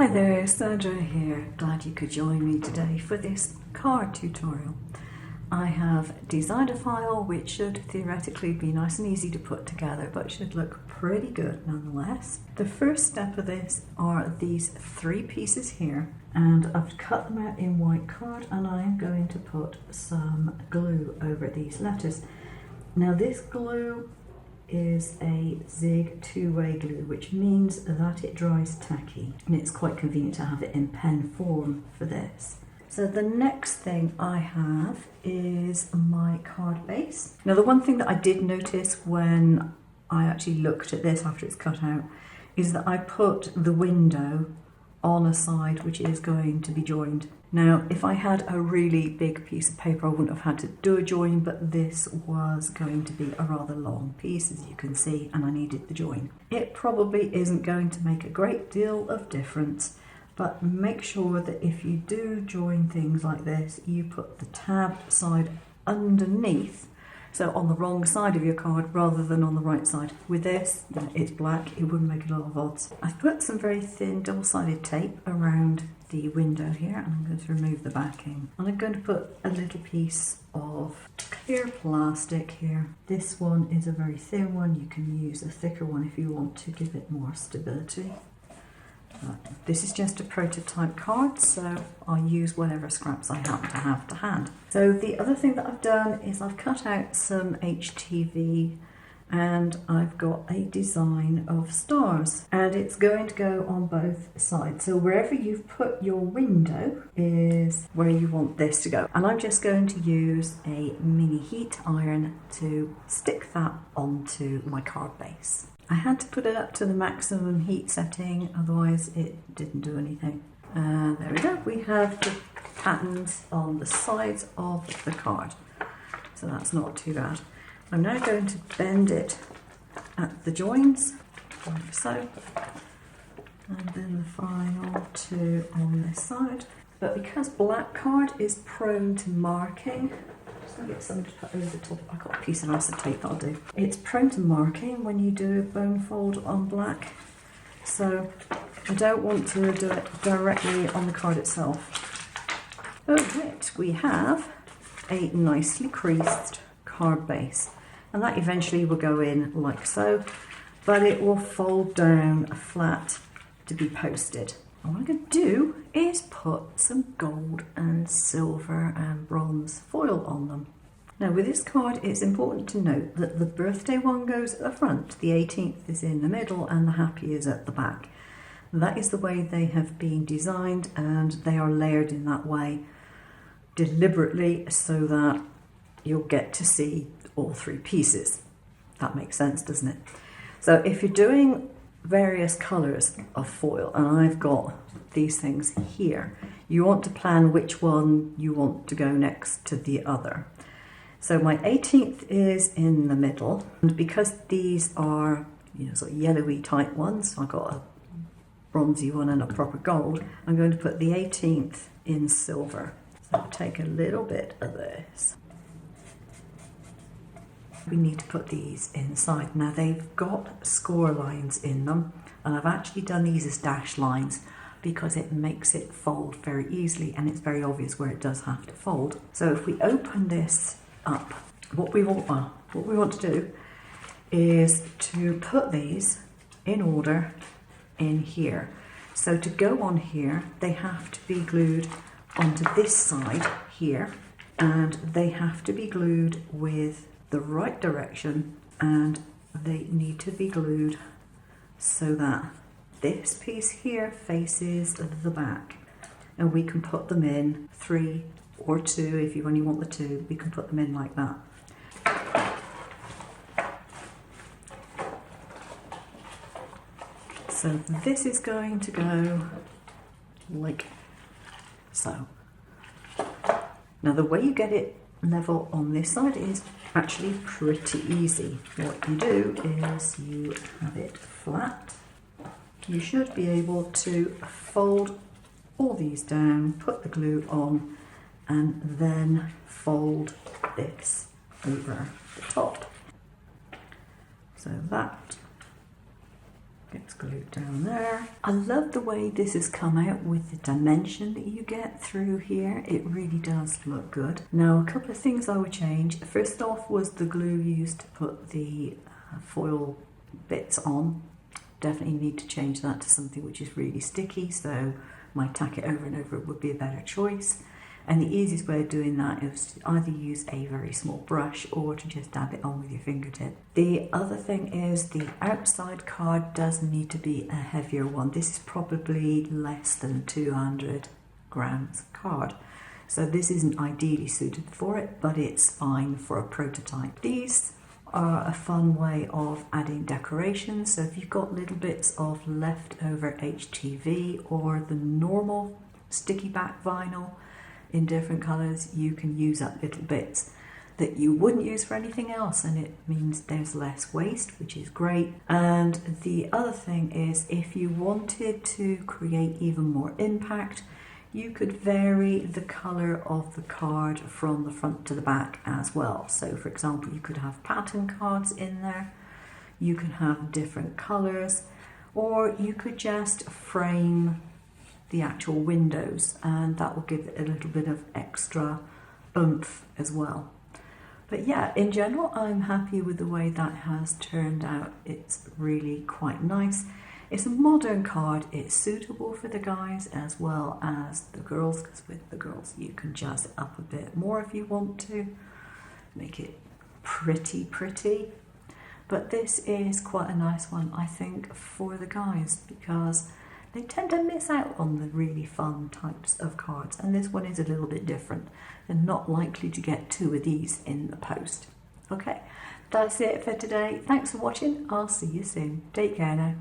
Hi there, Sandra here. Glad you could join me today for this card tutorial. I have designed a file which should theoretically be nice and easy to put together, but should look pretty good nonetheless. The first step of this are these 3 pieces here, and I've cut them out in white card, and I'm going to put some glue over these letters. Now this glue is a zig 2-way glue, which means that it dries tacky, and it's quite convenient to have it in pen form for this. So the next thing I have is my card base. Now the one thing that I did notice when I actually looked at this after it's cut out is that I put the window on a side which is going to be joined. Now if I had a really big piece of paper I wouldn't have had to do a join, but this was going to be a rather long piece, as you can see, and I needed the join. It probably isn't going to make a great deal of difference, but make sure that if you do join things like this, you put the tab side underneath, so on the wrong side of your card rather than on the right side. With this, it's black, it wouldn't make a lot of odds. I've put some very thin double-sided tape around the window here, and I'm going to remove the backing. And I'm going to put a little piece of clear plastic here. This one is a very thin one. You can use a thicker one if you want to give it more stability. This is just a prototype card, so I'll use whatever scraps I happen to have to hand. So the other thing that I've done is I've cut out some HTV, and I've got a design of stars, and it's going to go on both sides. So wherever you've put your window is where you want this to go. And I'm just going to use a mini heat iron to stick that onto my card base. I had to put it up to the maximum heat setting, otherwise it didn't do anything. And there we go, we have the patterns on the sides of the card. So that's not too bad. I'm now going to bend it at the joins, like so, and then the final 2 on this side. But because black card is prone to marking, I'm going to get something to put over the top. I've got a piece of acetate that'll do. It's prone to marking when you do a bone fold on black, so I don't want to do it directly on the card itself. Over it we have a nicely creased card base, and that eventually will go in like so, but it will fold down flat to be posted. And what I'm going to do is put some gold and silver and bronze foil on them. Now with this card, it's important to note that the birthday one goes at the front, the 18th is in the middle, and the happy is at the back. That is the way they have been designed, and they are layered in that way deliberately so that you'll get to see all 3 pieces. That makes sense, doesn't it? So if you're doing various colours of foil, and I've got these things here, you want to plan which one you want to go next to the other. So my 18th is in the middle, and because these are, sort of yellowy type ones, so I've got a bronzy one and a proper gold, I'm going to put the 18th in silver. So I'll take a little bit of this. We need to put these inside. Now they've got score lines in them, and I've actually done these as dash lines because it makes it fold very easily, and it's very obvious where it does have to fold. So if we open this up, what we want to do is to put these in order in here. So to go on here, they have to be glued onto this side here, and they have to be glued with the right direction, and they need to be glued so that this piece here faces the back, and we can put them in 3 or 2 if you only want the 2. We can put them in like that. So this is going to go like so. Now the way you get it level on this side is actually pretty easy. What you do is you have it flat. You should be able to fold all these down, put the glue on, and then fold this over the top. So that Gets glued down there. I love the way this has come out with the dimension that you get through here. It really does look good. Now, a couple of things I would change. First off was the glue used to put the foil bits on. Definitely need to change that to something which is really sticky, so might tack it over and over would be a better choice. And the easiest way of doing that is to either use a very small brush or to just dab it on with your fingertip. The other thing is the outside card does need to be a heavier one. This is probably less than 200 grams card. So this isn't ideally suited for it, but it's fine for a prototype. These are a fun way of adding decorations. So if you've got little bits of leftover HTV or the normal sticky back vinyl in different colours, you can use up little bits that you wouldn't use for anything else, and it means there's less waste, which is great. And the other thing is, if you wanted to create even more impact, you could vary the colour of the card from the front to the back as well. So for example, you could have pattern cards in there, you can have different colours, or you could just frame the actual windows, and that will give it a little bit of extra oomph as well. But yeah, in general, I'm happy with the way that has turned out. It's really quite nice. It's a modern card. It's suitable for the guys as well as the girls, because with the girls you can jazz it up a bit more if you want to, make it pretty. But this is quite a nice one, I think, for the guys, because they tend to miss out on the really fun types of cards, and this one is a little bit different. They're not likely to get 2 of these in the post. Okay, that's it for today. Thanks for watching. I'll see you soon. Take care now.